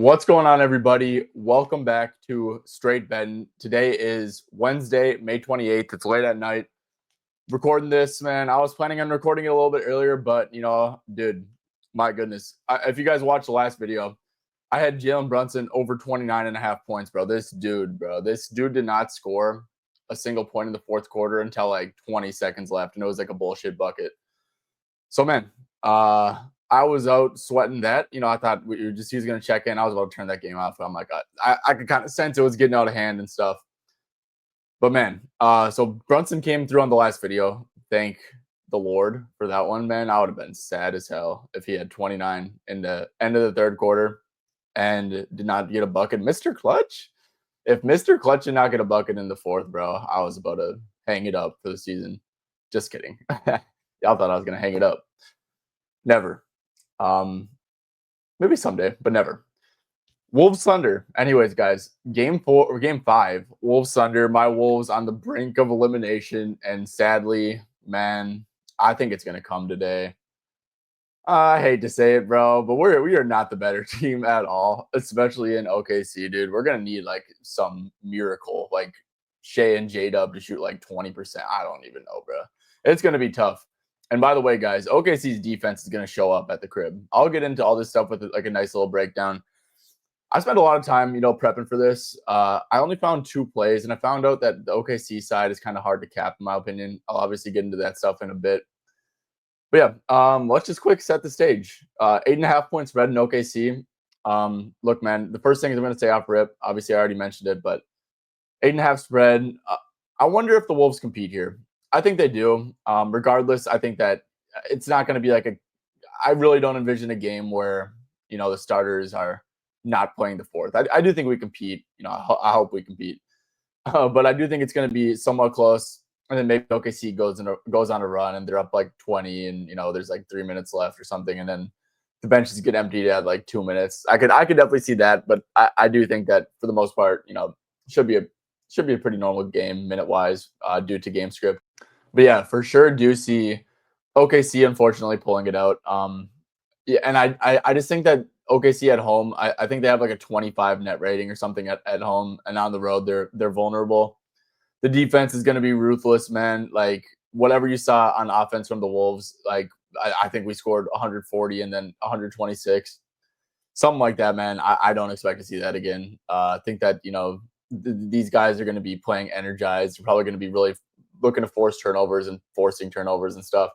What's going on, everybody? Welcome back to Straight Betting. Today is Wednesday, May 28th. It's late at night. Recording this, man. I was planning on recording it a little bit earlier, but, dude, my goodness. If you guys watched the last video, I had Jalen Brunson over 29.5 points, bro. This dude did not score a single point in the fourth quarter until like 20 seconds left, and it was like a bullshit bucket. So, man, I was out sweating that. I thought he was going to check in. I was about to turn that game off. I'm like, I could kind of sense it was getting out of hand and stuff. But, man, so Brunson came through on the last video. Thank the Lord for that one, man. I would have been sad as hell if he had 29 in the end of the third quarter and did not get a bucket. Mr. Clutch? If Mr. Clutch did not get a bucket in the fourth, bro, I was about to hang it up for the season. Just kidding. Y'all thought I was going to hang it up. Never. Maybe someday, but never. Wolves Thunder. Anyways, guys, game 5, Wolves Thunder. My Wolves on the brink of elimination, and sadly, man, I think it's gonna come today. I hate to say it, bro, but we are not the better team at all, especially in OKC, dude. We're gonna need like some miracle, like Shea and J-Dub to shoot like 20%. I don't even know, bro. It's gonna be tough. And by the way, guys, OKC's defense is going to show up at the crib. I'll get into all this stuff with like a nice little breakdown. I spent a lot of time, prepping for this. I only found 2 plays, and I found out that the OKC side is kind of hard to cap, in my opinion. I'll obviously get into that stuff in a bit. But yeah, let's just quick set the stage. 8.5 point spread in OKC. Look, man, the first thing I'm going to say off rip, obviously I already mentioned it, but 8.5 spread. I wonder if the Wolves compete here. I think they do. Regardless, I think that it's not going to be like I really don't envision a game where, the starters are not playing the fourth. I do think we compete. I hope we compete. But I do think it's going to be somewhat close. And then maybe OKC goes on a run and they're up like 20 and, there's like 3 minutes left or something. And then the benches get emptied at like 2 minutes. I could definitely see that. But I do think that for the most part, should be a pretty normal game minute-wise due to game script. But yeah, for sure do see OKC unfortunately pulling it out. Yeah, and I just think that OKC at home, I think they have like a 25 net rating or something at home, and on the road they're vulnerable. The defense is going to be ruthless, man. Like whatever you saw on offense from the Wolves, like I think we scored 140 and then 126, something like that, man. I don't expect to see that again. I think that these guys are going to be playing energized. They're probably going to be really looking to force turnovers and forcing turnovers and stuff.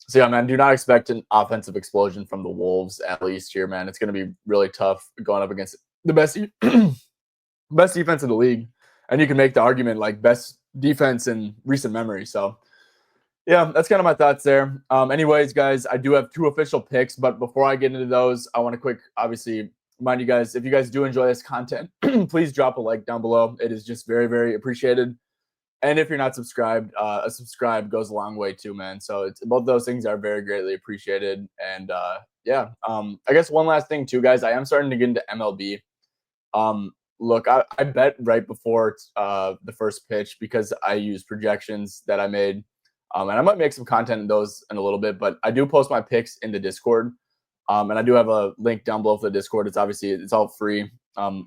So yeah, man, do not expect an offensive explosion from the Wolves, at least here, man. It's going to be really tough going up against the best best defense in the league. And you can make the argument like best defense in recent memory. So yeah, that's kind of my thoughts there. Anyways, guys, I do have 2 official picks, but before I get into those, I want to obviously remind you guys, if you guys do enjoy this content, please drop a like down below. It is just very, very appreciated. And if you're not subscribed, a subscribe goes a long way too, man. So both those things are very greatly appreciated. And yeah, I guess one last thing too, guys. I am starting to get into MLB. Look, I bet right before the first pitch because I use projections that I made. And I might make some content in those in a little bit, but I do post my picks in the Discord. And I do have a link down below for the Discord. It's all free.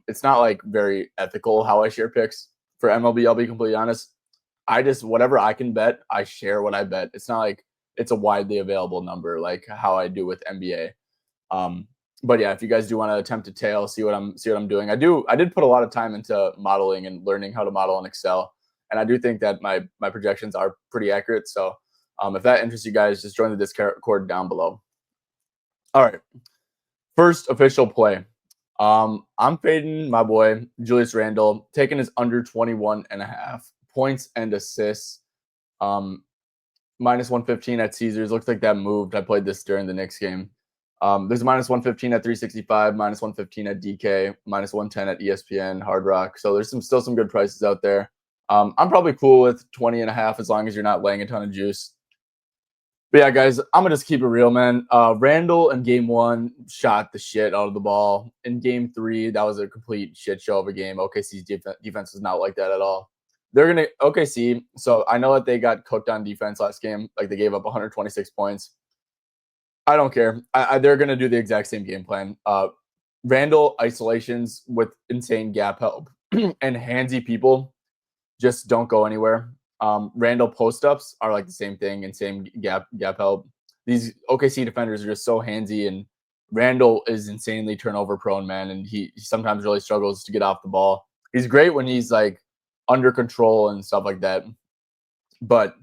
It's not like very ethical how I share picks for MLB. I'll be completely honest. Whatever I can bet, I share what I bet. It's not like it's a widely available number like how I do with NBA. But yeah, if you guys do want to attempt to tail, see what I'm doing. I did put a lot of time into modeling and learning how to model in Excel. And I do think that my projections are pretty accurate. So if that interests you guys, just join the Discord down below. All right. First official play. I'm fading my boy, Julius Randle, taking his under 21.5 points and assists. Minus 115 at Caesars. Looks like that moved. I played this during the Knicks game. There's minus 115 at 365, minus 115 at DK, minus 110 at ESPN, Hard Rock. So there's still some good prices out there. I'm probably cool with 20.5 as long as you're not laying a ton of juice. But yeah, guys, I'm going to just keep it real, man. Randall in game 1 shot the shit out of the ball. In game 3, that was a complete shit show of a game. OKC's defense was not like that at all. They're going to OKC. So I know that they got cooked on defense last game. Like they gave up 126 points. I don't care. They're going to do the exact same game plan. Randall isolations with insane gap help and handsy people just don't go anywhere. Randall post ups are like the same thing, insane gap help. These OKC defenders are just so handsy, and Randall is insanely turnover prone, man, and he sometimes really struggles to get off the ball. He's great when he's like under control and stuff like that, but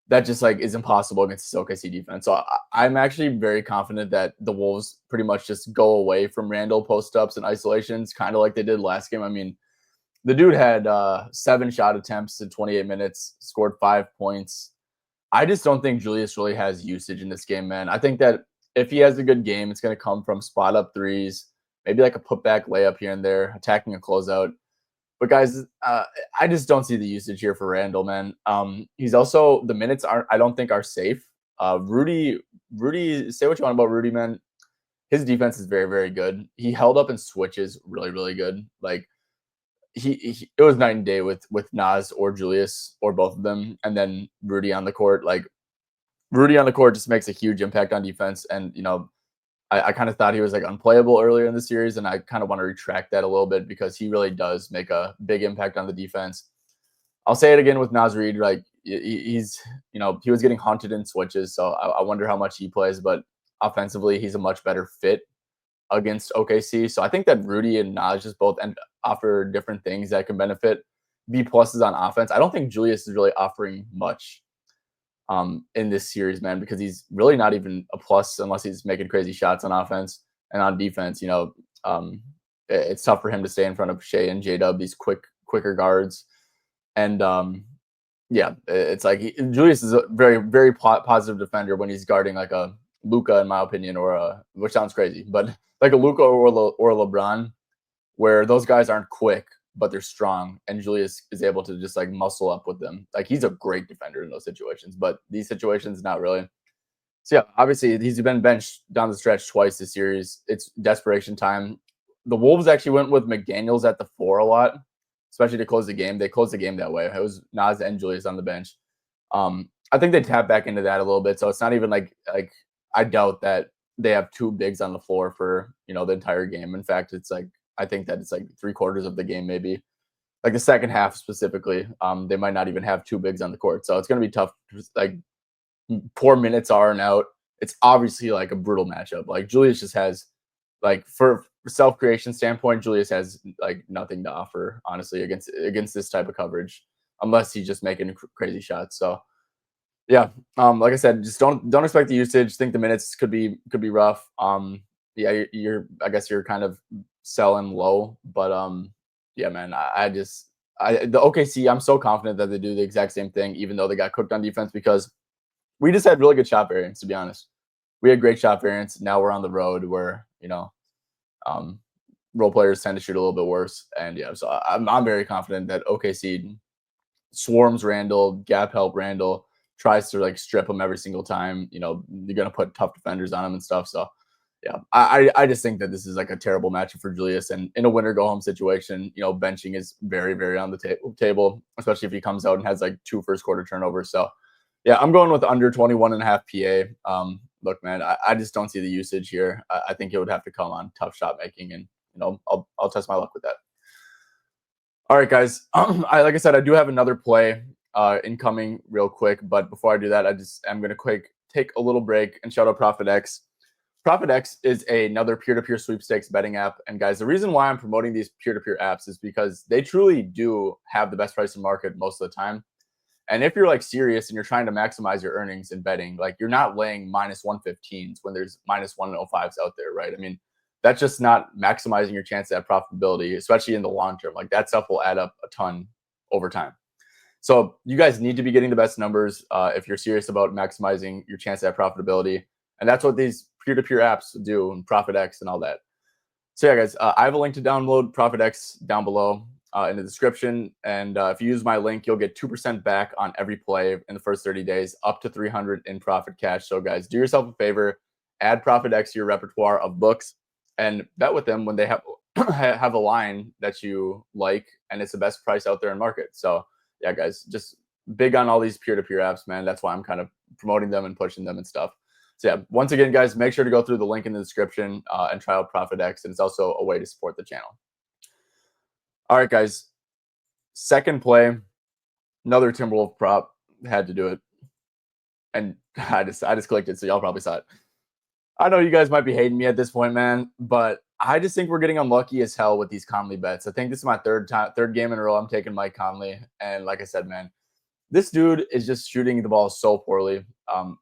that just like is impossible against this OKC defense. So I'm actually very confident that the Wolves pretty much just go away from Randall post ups and isolations, kind of like they did last game. I mean, the dude had 7 shot attempts in 28 minutes, scored 5 points. I just don't think Julius really has usage in this game, man. I think that if he has a good game, it's going to come from spot up threes, maybe like a putback layup here and there, attacking a closeout. But guys, I just don't see the usage here for Randall, man. He's also, the minutes aren't, I don't think, are safe. Rudy, say what you want about Rudy, man. His defense is very, very good. He held up in switches really, really good. Like he it was night and day with Nas or Julius or both of them, and then Rudy on the court. Like Rudy on the court just makes a huge impact on defense, and I kind of thought he was like unplayable earlier in the series, and I kind of want to retract that a little bit because he really does make a big impact on the defense. I'll say it again with Naz Reid, like he's he was getting haunted in switches, so I wonder how much he plays, but offensively he's a much better fit against OKC. So I think that Rudy and Naz just both offer different things that can benefit B pluses on offense. I don't think Julius is really offering much in this series, man, because he's really not even a plus unless he's making crazy shots on offense. And on defense, it's tough for him to stay in front of Shea and J-Dub, these quicker guards. And it's like Julius is a very, very positive defender when he's guarding like a Luka, in my opinion, or which sounds crazy, but like a Luka or LeBron, where those guys aren't quick, but they're strong, and Julius is able to just like muscle up with them. Like he's a great defender in those situations, but these situations, not really. So yeah, obviously he's been benched down the stretch twice this series. It's desperation time. The Wolves actually went with McDaniels at the 4 a lot, especially to close the game. They closed the game that way. It was Nas and Julius on the bench. I think they tap back into that a little bit. So it's not even like I doubt that they have 2 bigs on the floor for the entire game. In fact, it's like I think that it's like 3/4 of the game, maybe like the second half specifically. They might not even have 2 bigs on the court, so it's going to be tough. Like poor minutes are and out. It's obviously like a brutal matchup. Like Julius just has like for self creation standpoint, Julius has like nothing to offer honestly against this type of coverage, unless he's just making crazy shots. So yeah, like I said, just don't expect the usage. Think the minutes could be rough. Yeah, I guess you're kind of selling low, but yeah, man, the OKC, I'm so confident that they do the exact same thing, even though they got cooked on defense, because we just had really good shot variance. To be honest, we had great shot variance. Now we're on the road where role players tend to shoot a little bit worse, and yeah, so I'm very confident that OKC swarms Randall, gap help Randall, tries to like strip him every single time. You're gonna put tough defenders on him and stuff. So yeah, I just think that this is like a terrible matchup for Julius, and in a winner go home situation, benching is very, very on the table, especially if he comes out and has like 2 first quarter turnovers. So yeah, I'm going with under 21.5 PA. Look, man, I just don't see the usage here. I think it would have to come on tough shot making, and I'll test my luck with that. All right, guys. Like I said, I do have another play incoming real quick, but before I do that, I'm going to take a little break and shout out ProfitX. ProfitX is another peer-to-peer sweepstakes betting app. And guys, the reason why I'm promoting these peer-to-peer apps is because they truly do have the best price in market most of the time. And if you're like serious and you're trying to maximize your earnings in betting, like you're not laying -115s when there's -105s out there, right? I mean, that's just not maximizing your chance at profitability, especially in the long term. Like that stuff will add up a ton over time. So you guys need to be getting the best numbers if you're serious about maximizing your chance at profitability. And that's what these peer-to-peer apps do, and ProfitX and all that. So yeah, guys, I have a link to download ProfitX down below in the description. And if you use my link, you'll get 2% back on every play in the first 30 days, up to 300 in profit cash. So guys, do yourself a favor, add ProfitX to your repertoire of books and bet with them when they have a line that you like and it's the best price out there in market. So yeah, guys, just big on all these peer-to-peer apps, man. That's why I'm kind of promoting them and pushing them and stuff. So yeah, once again, guys, make sure to go through the link in the description and try out ProfitX, and it's also a way to support the channel. All right, guys. Second play, another Timberwolf prop. Had to do it, and I just clicked it, so y'all probably saw it. I know you guys might be hating me at this point, man, but I just think we're getting unlucky as hell with these Conley bets. I think this is my third game in a row I'm taking Mike Conley, and like I said, man, this dude is just shooting the ball so poorly.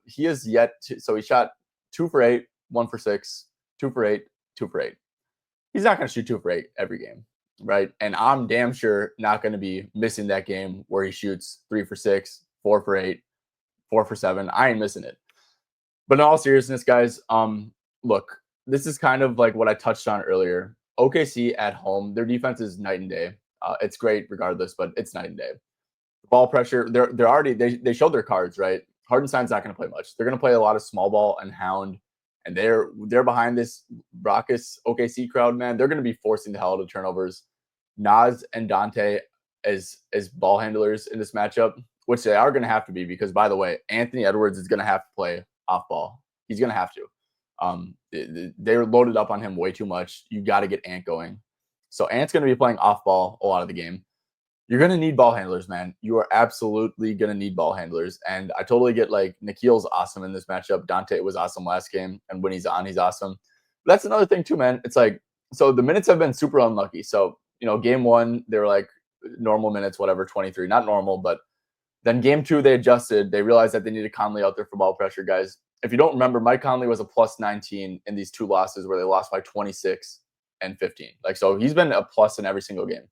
He is yet to, so he shot 2 for 8, 1 for 6, 2 for 8, 2 for 8. He's not going to shoot 2 for 8 every game, right? And I'm damn sure not going to be missing that game where he shoots 3 for 6, 4 for 8, 4 for 7. I ain't missing it. But in all seriousness, guys, look, this is kind of like what I touched on earlier. OKC at home, their defense is night and day. It's great regardless, but it's night and day. Ball pressure, they're already they showed their cards, right? Hardenstein's not going to play much. They're going to play a lot of small ball and hound, and they're behind this raucous OKC crowd, man. They're going to be forcing the hell out of turnovers. Nas and Dante as ball handlers in this matchup, which they are going to have to be, because by the way, Anthony Edwards is going to have to play off ball. He's going to have to. They're loaded up on him way too much. You got to get Ant going. So Ant's going to be playing off ball a lot of the game. You're going to need ball handlers, man. You are absolutely going to need ball handlers. And I totally get, like, Nikhil's awesome in this matchup. Dante was awesome last game. And when he's on, he's awesome. But that's another thing too, man. It's like, so the minutes have been super unlucky. So, game 1, they were like normal minutes, whatever, 23. Not normal, but then game 2, they adjusted. They realized that they needed Conley out there for ball pressure, guys. If you don't remember, Mike Conley was a plus 19 in these 2 losses where they lost by 26 and 15. Like, so he's been a plus in every single game.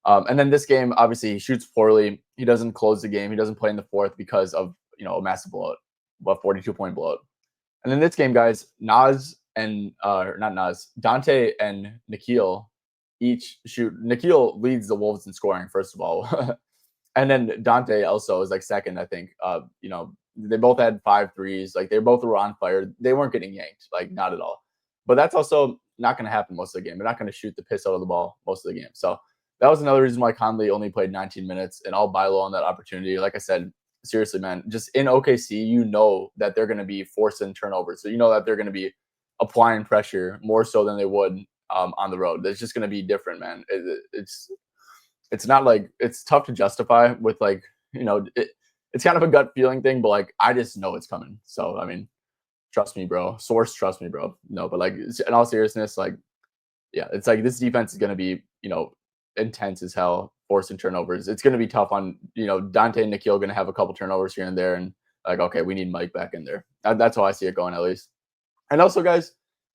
And then this game, obviously, he shoots poorly. He doesn't close the game. He doesn't play in the fourth because of, a massive blowout, a 42-point blowout. And then this game, guys, Dante and Nikhil each shoot. Nikhil leads the Wolves in scoring, first of all. And then Dante also is like second, I think. They both had 5 threes. Like, they both were on fire. They weren't getting yanked, like, not at all. But that's also not going to happen most of the game. They're not going to shoot the piss out of the ball most of the game. So that was another reason why Conley only played 19 minutes, and I'll buy low on that opportunity. Like I said, seriously, man, just in OKC, you know that they're going to be forcing turnovers. So you know that they're going to be applying pressure more so than they would on the road. It's just going to be different, man. It's not like, it's tough to justify with, like, it's kind of a gut feeling thing, but like, I just know it's coming. So, I mean, trust me, bro. Source, trust me, bro. No, but like, in all seriousness, like, yeah, it's like this defense is going to be, intense as hell, forcing turnovers. It's going to be tough on, Dante and Nikhil going to have a couple turnovers here and there. And like, okay, we need Mike back in there. That's how I see it going, at least. And also, guys,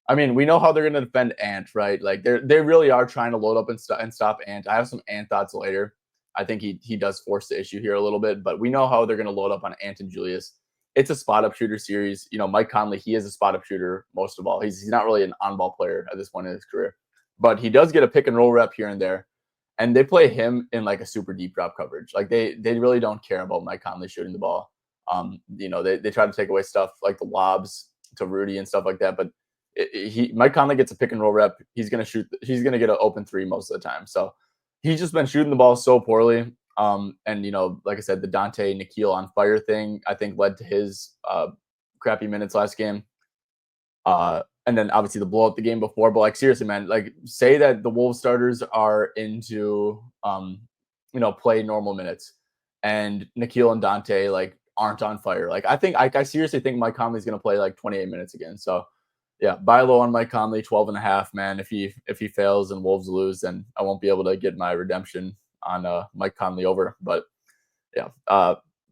I mean, we know how they're going to defend Ant, right? Like, they really are trying to load up and stop Ant. I have some Ant thoughts later. I think he does force the issue here a little bit, but we know how they're going to load up on Ant and Julius. It's a spot up shooter series. Mike Conley, he is a spot up shooter most of all. He's not really an on ball player at this point in his career, but he does get a pick and roll rep here and there. And they play him in like a super deep drop coverage. Like, they really don't care about Mike Conley shooting the ball. They try to take away stuff like the lobs to Rudy and stuff like that. But Mike Conley gets a pick and roll rep. He's gonna get an open 3 most of the time. So he's just been shooting the ball so poorly. And like I said, the Dante Nikhil on fire thing, I think, led to his crappy minutes last game. And then obviously the blowout the game before. But like, seriously, man, like, say that the Wolves starters are into play normal minutes, and Nikhil and Dante like aren't on fire. Like, I seriously think Mike Conley's gonna play like 28 minutes again. So yeah, buy low on Mike Conley, 12.5, man. If he fails and Wolves lose, then I won't be able to get my redemption on Mike Conley over. But yeah,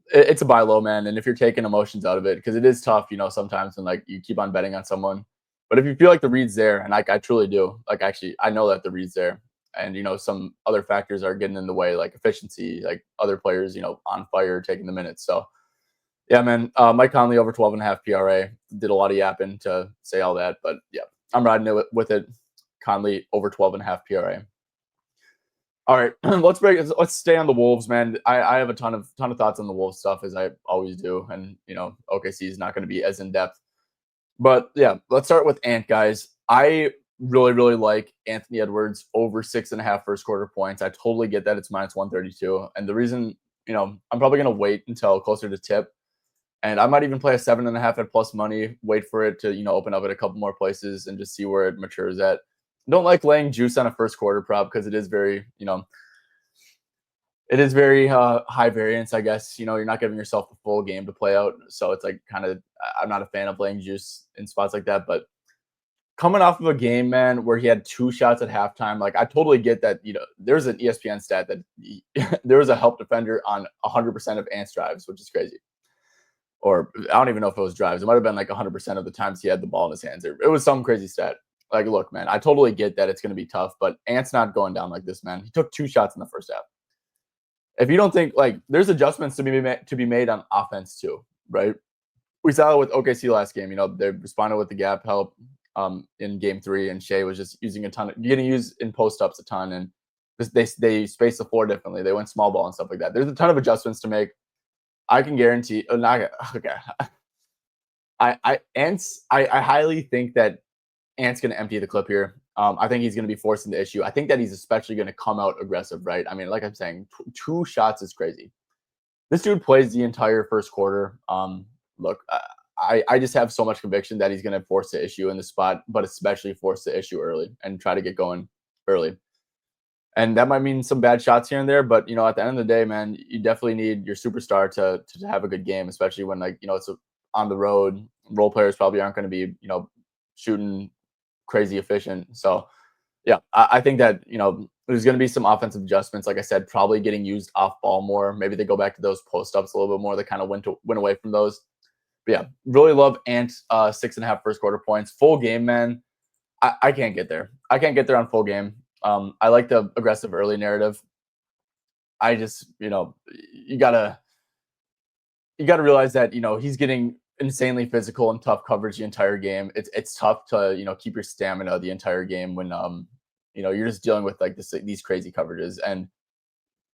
it's a buy low, man. And if you're taking emotions out of it, because it is tough, sometimes when like you keep on betting on someone. But if you feel like the read's there, and I truly do, like, actually, I know that the read's there, and some other factors are getting in the way, like efficiency, like other players, on fire, taking the minutes. So yeah, man, Mike Conley over 12.5 PRA. Did a lot of yapping to say all that, but yeah, I'm riding it with it. Conley over 12.5 PRA. All right, let's stay on the Wolves, man. I have a ton of thoughts on the Wolves stuff, as I always do, and OKC is not going to be as in depth. But yeah, let's start with Ant, guys. I really, really like Anthony Edwards over 6.5 first quarter points. I totally get that it's minus 132. And the reason, I'm probably going to wait until closer to tip. And I might even play a 7.5 at plus money, wait for it to, open up at a couple more places and just see where it matures at. Don't like laying juice on a first quarter prop because it is very, it is very high variance, I guess. You're not giving yourself the full game to play out. So it's like kind of, I'm not a fan of laying juice in spots like that. But coming off of a game, man, where he had 2 shots at halftime, like I totally get that. There's an ESPN stat that there was a help defender on 100% of Ant's drives, which is crazy. Or I don't even know if it was drives. It might have been like 100% of the times he had the ball in his hands. It was some crazy stat. Like, look, man, I totally get that it's going to be tough, but Ant's not going down like this, man. He took 2 shots in the first half. If you don't think like there's adjustments to be made on offense too, right? We saw it with OKC last game. They responded with the gap help in game 3, and Shea was just using getting used in post ups a ton, and they spaced the floor differently. They went small ball and stuff like that. There's a ton of adjustments to make. I can guarantee. Okay. I highly think that Ant's going to empty the clip here. I think he's going to be forcing the issue. I think that he's especially going to come out aggressive, right? I mean, like I'm saying, 2 shots is crazy. This dude plays the entire first quarter. Look, I just have so much conviction that he's going to force the issue in the spot, but especially force the issue early and try to get going early. And that might mean some bad shots here and there, but at the end of the day, man, you definitely need your superstar to have a good game, especially when it's on the road. Role players probably aren't going to be shooting crazy efficient. So yeah, I think that there's going to be some offensive adjustments. Like I said, probably getting used off ball more. Maybe they go back to those post ups a little bit more. They kind of went away from those. But yeah, really love Ant 6.5 first quarter points. Full game, man. I can't get there. I can't get there on full game. I like the aggressive early narrative. I just, you gotta realize that he's getting insanely physical and tough coverage the entire game. It's tough to keep your stamina the entire game when you're just dealing with like these crazy coverages, and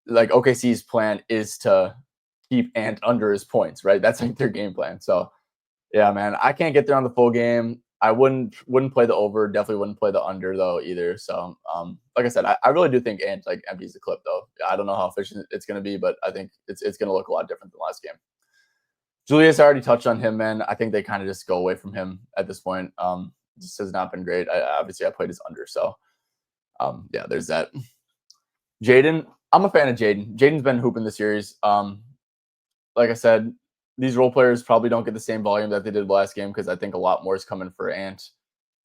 like OKC's plan is to keep Ant under his points, right? That's like their game plan. So yeah, man, I can't get there on the full game. I wouldn't play the over. Definitely wouldn't play the under though either. So, like I said, I really do think Ant like empties the clip though. I don't know how efficient it's going to be, but I think it's going to look a lot different than last game. Julius, I already touched on him, man. I think they kind of just go away from him at this point. Just has not been great. Obviously I played his under, so yeah, there's that. Jaden, I'm a fan of Jaden. Jaden's been hooping the series. Like I said, these role players probably don't get the same volume that they did last game because I think a lot more is coming for Ant.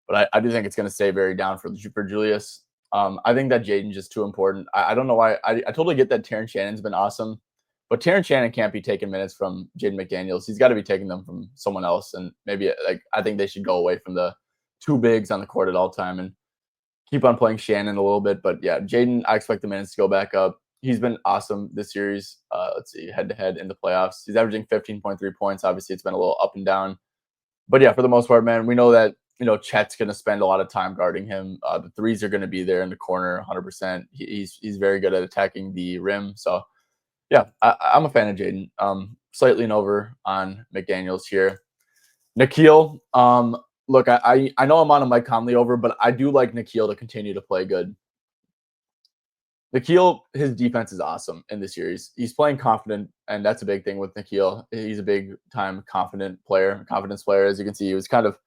But I do think it's going to stay very down for Julius. I think that Jaden's just too important. I don't know why. I totally get that Terrence Shannon's been awesome, but Terrence Shannon can't be taking minutes from Jaden McDaniels. He's got to be taking them from someone else. And maybe I think they should go away from the 2 bigs on the court at all time and keep on playing Shannon a little bit. But yeah, Jaden, I expect the minutes to go back up. He's been awesome this series. Let's see, head-to-head in the playoffs. He's averaging 15.3 points. Obviously, it's been a little up and down. But yeah, for the most part, man, we know that, Chet's going to spend a lot of time guarding him. The threes are going to be there in the corner 100%. He's very good at attacking the rim. So yeah, I'm a fan of Jaden. Slightly an over on McDaniels here. Nikhil, look, I know I'm on a Mike Conley over, but I do like Nikhil to continue to play good. Nikhil, his defense is awesome in this series. He's playing confident, and that's a big thing with Nikhil. He's a big-time confidence player. As you can see, he was kind of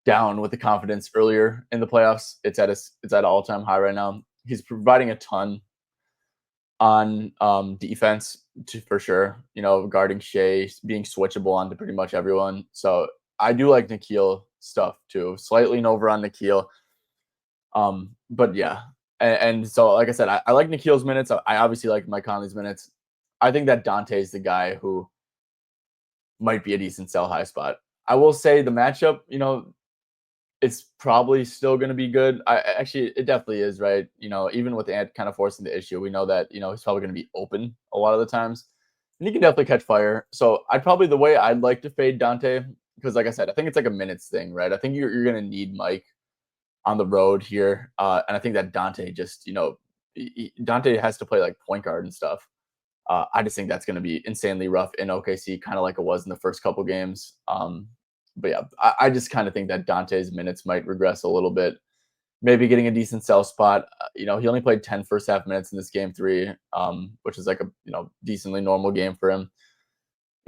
down with the confidence earlier in the playoffs. It's at an all-time high right now. He's providing a ton on defense for sure. Guarding Shea, being switchable onto pretty much everyone. So I do like Nikhil stuff too. Slightly an over on Nikhil. But yeah. And so, like I said, I like Nikhil's minutes. I obviously like Mike Conley's minutes. I think that Dante is the guy who might be a decent sell high spot. I will say the matchup, it's probably still going to be good. It definitely is, right? Even with Ant kind of forcing the issue, we know that, he's probably going to be open a lot of the times. And he can definitely catch fire. So the way I'd like to fade Dante, because like I said, I think it's like a minutes thing, right? I think you're going to need Mike on the road here. And I think that Dante just, Dante has to play like point guard and stuff. I just think that's going to be insanely rough in OKC, kind of like it was in the first couple games. But yeah, I just kind of think that Dante's minutes might regress a little bit. Maybe getting a decent sell spot. He only played 10 first half minutes in this game 3, which is like a decently normal game for him.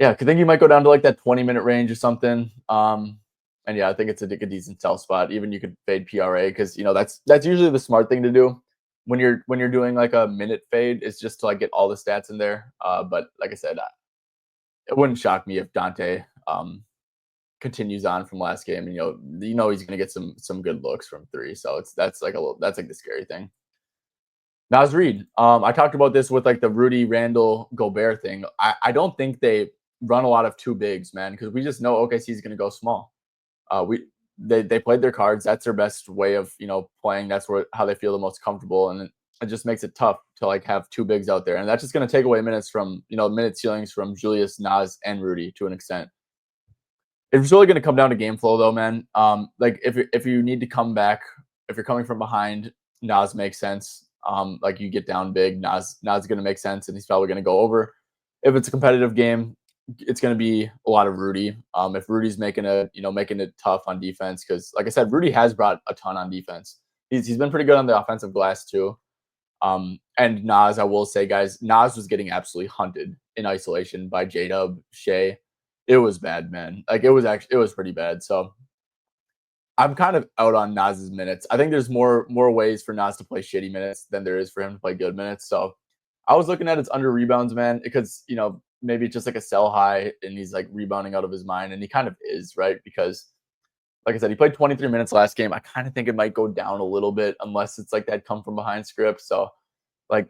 Yeah, I think you might go down to like that 20-minute range or something. And yeah, I think it's a decent sell spot. Even you could fade PRA because that's usually the smart thing to do when you're doing like a minute fade. Is just to like get all the stats in there. But like I said, it wouldn't shock me if Dante continues on from last game, and he's gonna get some good looks from three. So that's like the scary thing. Nas Reed. I talked about this with like the Rudy Randall Gobert thing. I don't think they run a lot of two bigs, man, because we just know OKC is gonna go small. We they played their cards. That's their best way of playing. That's how they feel the most comfortable, and it just makes it tough to like have two bigs out there, and that's just gonna take away minutes from minute ceilings from Julius, Nas, and Rudy to an extent. It's really going to come down to game flow, though, man. Like if you need to come back, if you're coming from behind, Nas makes sense. Like you get down big, Nas is going to make sense, and he's probably going to go over. If it's a competitive game, it's going to be a lot of Rudy. If Rudy's making it tough on defense, because like I said, Rudy has brought a ton on defense. He's been pretty good on the offensive glass too. And Nas, I will say, guys, Nas was getting absolutely hunted in isolation by J-Dub, Shea. It was bad, man. Like it was pretty bad. So I'm kind of out on Nas's minutes. I think there's more ways for Nas to play shitty minutes than there is for him to play good minutes. So I was looking at his under rebounds, man, because maybe it's just like a sell high and he's like rebounding out of his mind, and he kind of is, right? Because like I said, he played 23 minutes last game. I kind of think it might go down a little bit unless it's like that come from behind script. So like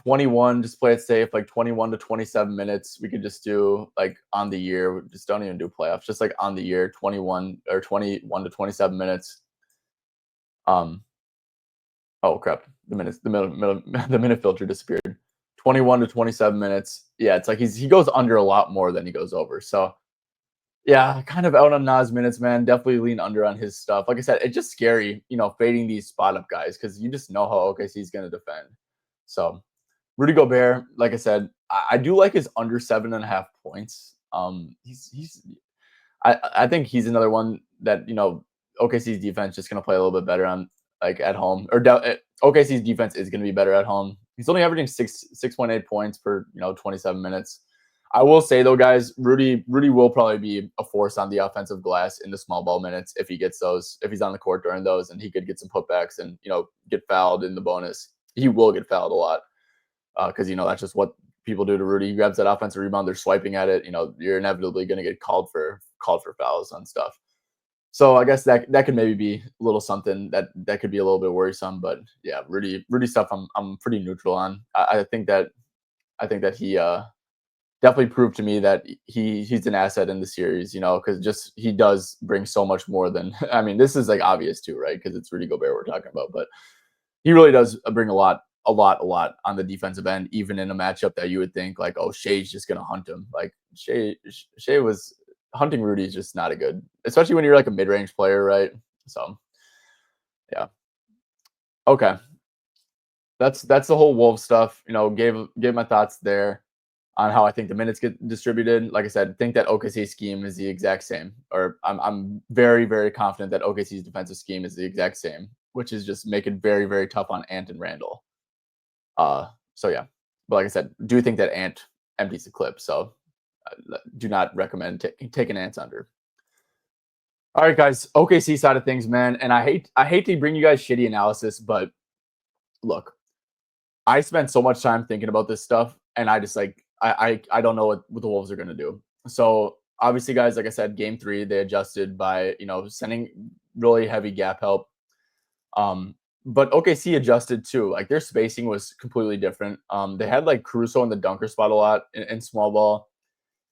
21, just play it safe, like 21 to 27 minutes. We could just do like on the year. Just don't even do playoffs. Just like on the year, 21 to 27 minutes. Oh crap. The minute filter disappeared. 21 to 27 minutes. Yeah, it's like he goes under a lot more than he goes over. So yeah, kind of out on Nas minutes, man. Definitely lean under on his stuff. Like I said, it's just scary, fading these spot up guys because you just know how OKC is going to defend. So Rudy Gobert, like I said, I do like his under 7.5 points. I think he's another one that OKC's defense just going to play a little bit better on like at home, or OKC's defense is going to be better at home. He's only averaging 6.8 points per 27 minutes. I will say though, guys, Rudy will probably be a force on the offensive glass in the small ball minutes if he gets those, if he's on the court during those, and he could get some putbacks and get fouled in the bonus. He will get fouled a lot because that's just what people do to Rudy. He grabs that offensive rebound, they're swiping at it. You're inevitably going to get called for fouls on stuff. So I guess that could maybe be a little something that could be a little bit worrisome. But yeah, Rudy stuff I'm pretty neutral on. I think that he definitely proved to me that he's an asset in the series, because just he does bring so much more than. I mean, this is like obvious too, right? Because it's Rudy Gobert we're talking about, but he really does bring a lot on the defensive end, even in a matchup that you would think like, oh, Shea's just gonna hunt him. Like Shea was hunting Rudy is just not a good, especially when you're like a mid-range player, right? So yeah. Okay. That's the whole Wolves stuff. Gave my thoughts there on how I think the minutes get distributed. Like I said, I think that OKC scheme is the exact same, or I'm very, very confident that OKC's defensive scheme is the exact same, which is just make it very, very tough on Ant and Randall. So yeah, but like I said, do think that Ant empties the clip. So do not recommend taking Ants under. All right, guys, OKC side of things, man. And I hate to bring you guys shitty analysis, but look, I spent so much time thinking about this stuff, and I just like I don't know what the Wolves are gonna do. So obviously, guys, like I said, game 3 they adjusted by sending really heavy gap help. But OKC adjusted too. Like their spacing was completely different. They had like Caruso in the dunker spot a lot in small ball.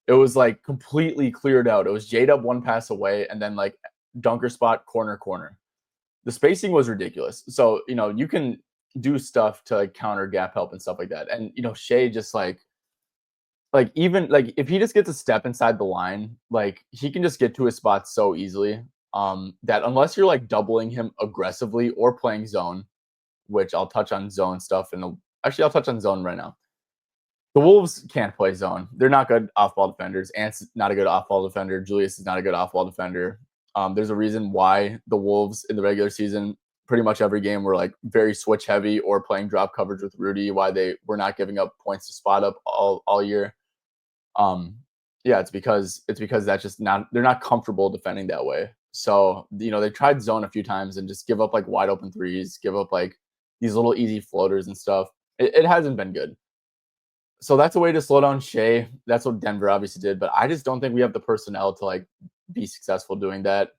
It was like completely cleared out. It was J-Dub one pass away, and then like dunker spot, corner. The spacing was ridiculous. So you can do stuff to like counter gap help and stuff like that. And Shea just like even like if he just gets a step inside the line, like he can just get to his spot so easily. That unless you're like doubling him aggressively or playing zone, which I'll touch on zone stuff actually I'll touch on zone right now. The Wolves can't play zone. They're not good off-ball defenders. Ant's not a good off-ball defender. Julius is not a good off-ball defender. There's a reason why the Wolves in the regular season, pretty much every game, were like very switch heavy or playing drop coverage with Rudy, why they were not giving up points to spot up all year. Yeah, it's because that's just not they're not comfortable defending that way. So, they tried zone a few times and just give up like wide open threes, give up like these little easy floaters and stuff. It hasn't been good. So that's a way to slow down Shea. That's what Denver obviously did, but I just don't think we have the personnel to like be successful doing that.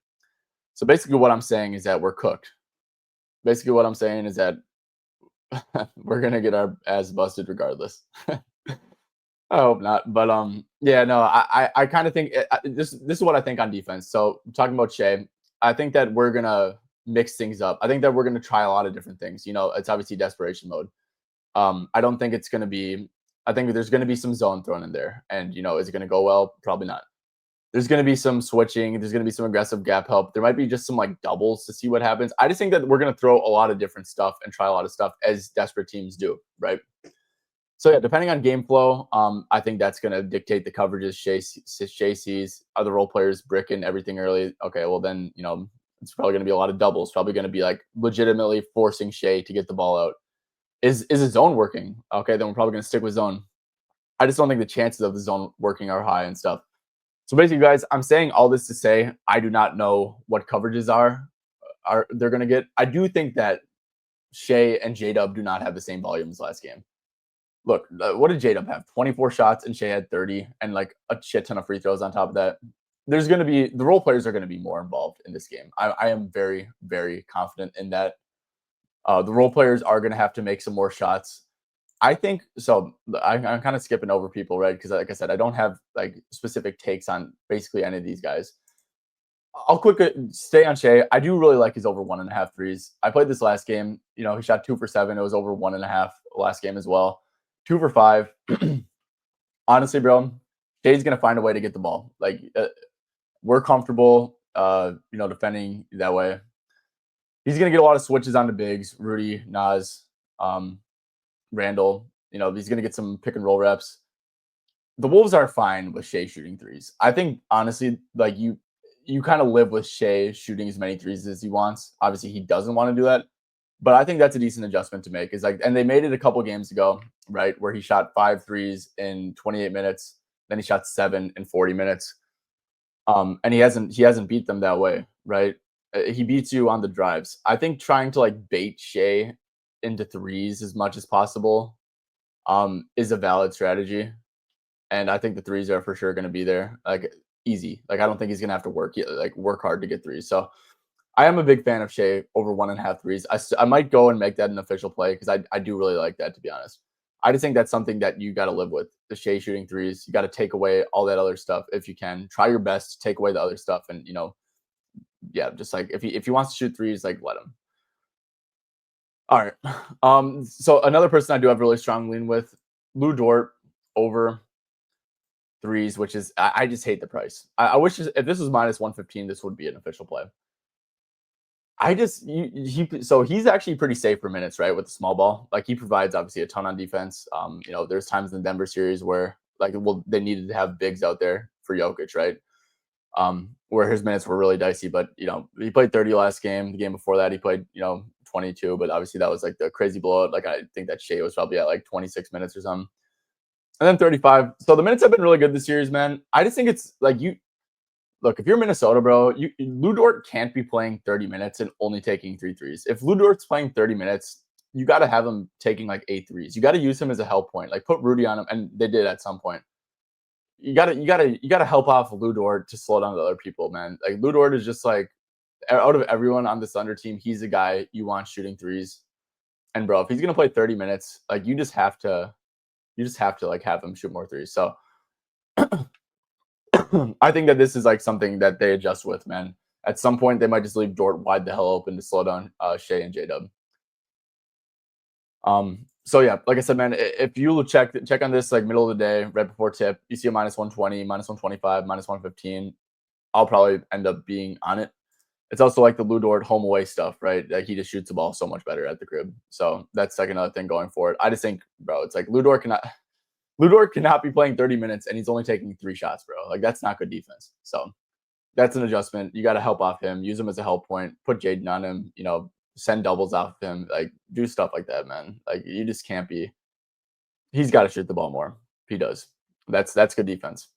So basically what I'm saying is that we're cooked. Basically what I'm saying is that we're gonna get our ass busted regardless. I hope not, but yeah, no, I kind of think this is what I think on defense. So talking about Shea, I think that we're gonna mix things up. I think that we're gonna try a lot of different things. It's obviously desperation mode. I don't think it's gonna be. I think there's gonna be some zone thrown in there, and is it gonna go well? Probably not. There's gonna be some switching. There's gonna be some aggressive gap help. There might be just some like doubles to see what happens. I just think that we're gonna throw a lot of different stuff and try a lot of stuff as desperate teams do, right? So yeah, depending on game flow, I think that's going to dictate the coverages Shea sees. Are the role players bricking everything early? Okay, well then it's probably going to be a lot of doubles. Probably going to be like legitimately forcing Shea to get the ball out. Is his zone working? Okay, then we're probably going to stick with zone. I just don't think the chances of the zone working are high and stuff. So basically, guys, I'm saying all this to say I do not know what coverages are they're going to get. I do think that Shea and J Dub do not have the same volume as last game. Look, what did J-Dub have? 24 shots and Shea had 30 and like a shit ton of free throws on top of that. There's going to be the role players are going to be more involved in this game. I am very, very confident in that. The role players are going to have to make some more shots. I think so. I'm kind of skipping over people, right? Because like I said, I don't have like specific takes on basically any of these guys. I'll quick stay on Shea. I do really like his over 1.5 threes. I played this last game. He shot 2 for 7. It was over 1.5 last game as well. 2 for 5. Honestly, bro, Shea's gonna find a way to get the ball. Like we're comfortable, defending that way. He's gonna get a lot of switches onto bigs. Rudy, Nas, Randall. He's gonna get some pick and roll reps. The Wolves are fine with Shea shooting threes. I think honestly, like you kind of live with Shea shooting as many threes as he wants. Obviously, he doesn't want to do that. But I think that's a decent adjustment to make. And they made it a couple games ago, right, where he shot 5 threes in 28 minutes, then he shot 7 in 40 minutes. And he hasn't beat them that way, right? He beats you on the drives. I think trying to like bait Shea into threes as much as possible is a valid strategy. And I think the threes are for sure going to be there, like easy. Like I don't think he's going to have to work hard to get threes. So I am a big fan of Shea over 1.5 threes. I might go and make that an official play because I do really like that, to be honest. I just think that's something that you got to live with. The Shea shooting threes, you got to take away all that other stuff if you can. Try your best to take away the other stuff, and yeah, just like if he wants to shoot threes, like let him. All right. So another person I do have really strong lean with, Lou Dort over threes, which is I just hate the price. I wish if this was minus 115, this would be an official play. So he's actually pretty safe for minutes, right? With the small ball, like he provides obviously a ton on defense. There's times in the Denver series where they needed to have bigs out there for Jokic, right? Where his minutes were really dicey, but he played 30 last game. The game before that, he played 22, but obviously that was like the crazy blowout. Like I think that Shea was probably at like 26 minutes or something, and then 35. So the minutes have been really good this series, man. I just think it's like Look, if you're Minnesota, bro, Lou Dort can't be playing 30 minutes and only taking 3 threes. If Lou Dort's playing 30 minutes, you got to have him taking like 8 threes. You got to use him as a help point. Like put Rudy on him, and they did at some point. You gotta help off Lou Dort to slow down the other people, man. Like Lou Dort is just like out of everyone on the Thunder team, he's the guy you want shooting threes. And bro, if he's gonna play 30 minutes, like you just have to like have him shoot more threes. So I think that this is like something that they adjust with, man. At some point, they might just leave Dort wide the hell open to slow down Shea and J-Dub. So yeah, like I said, man, if you check on this like middle of the day, right before tip, you see a minus 120, minus 125, minus 115, I'll probably end up being on it. It's also like the Lou Dort home away stuff, right? Like he just shoots the ball so much better at the crib. So that's like another thing going for it. I just think, bro, it's like Lou Dort cannot be playing 30 minutes and he's only taking 3 shots, bro. Like that's not good defense. So that's an adjustment. You got to help off him, use him as a help point, put Jaden on him, send doubles off him, like do stuff like that, man. Like you just can't be. He's got to shoot the ball more. He does. That's good defense.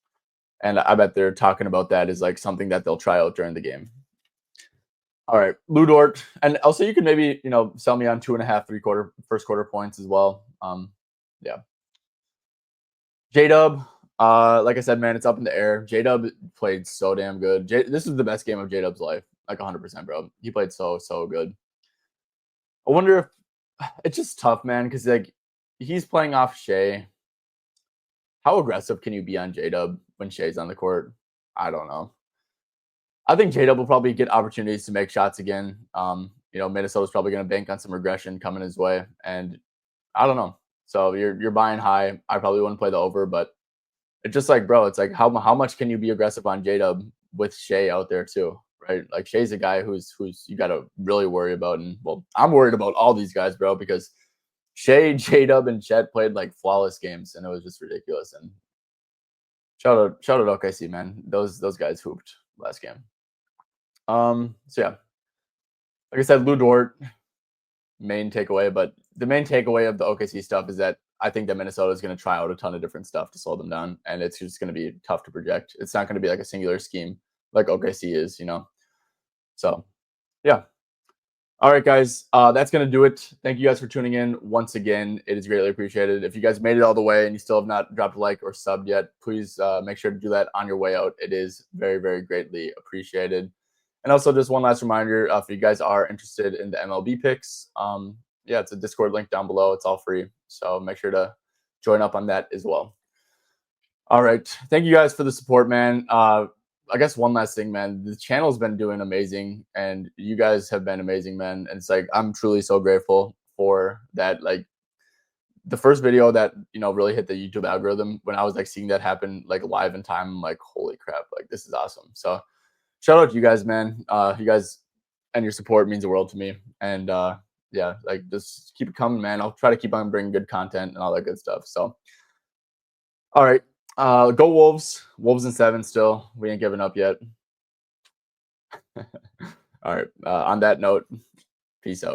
And I bet they're talking about that as like something that they'll try out during the game. All right, Lou Dort, and also you can maybe sell me on 2.5, 3/4, first quarter points as well. Yeah, J Dub. Like I said, man, it's up in the air. J Dub played so damn good. This is the best game of J Dub's life, like 100%, bro. He played so good. I wonder if it's just tough, man, because like he's playing off Shea. How aggressive can you be on J Dub when Shea's on the court? I don't know. I think J Dub will probably get opportunities to make shots again. Minnesota's probably going to bank on some regression coming his way, and I don't know. So you're buying high. I probably wouldn't play the over, but it's just like, bro, it's like how much can you be aggressive on J Dub with Shea out there too, right? Like Shea's a guy who's you got to really worry about, and well, I'm worried about all these guys, bro, because Shea, J Dub, and Chet played like flawless games, and it was just ridiculous. And shout out OKC, man. Those guys hooped last game. So yeah, like I said, Lou Dort, main takeaway, but the main takeaway of the OKC stuff is that I think that Minnesota is going to try out a ton of different stuff to slow them down, and it's just going to be tough to project. It's not going to be like a singular scheme like OKC is, So, yeah. All right, guys, that's going to do it. Thank you guys for tuning in once again. It is greatly appreciated. If you guys made it all the way and you still have not dropped a like or subbed yet, please make sure to do that on your way out. It is very, very greatly appreciated. And also, just one last reminder, if you guys are interested in the MLB picks, it's a Discord link down below. It's all free. So make sure to join up on that as well. All right. Thank you guys for the support, man. I guess one last thing, man. The channel's been doing amazing, and you guys have been amazing, man. And it's like I'm truly so grateful for that. Like the first video that really hit the YouTube algorithm, when I was like seeing that happen like live in time, I'm like, holy crap, like this is awesome. So shout out to you guys, man. You guys and your support means the world to me. And yeah, like just keep it coming, man. I'll try to keep on bringing good content and all that good stuff. So, all right, go Wolves. Wolves in 7 still. We ain't giving up yet. All right. On that note, peace out.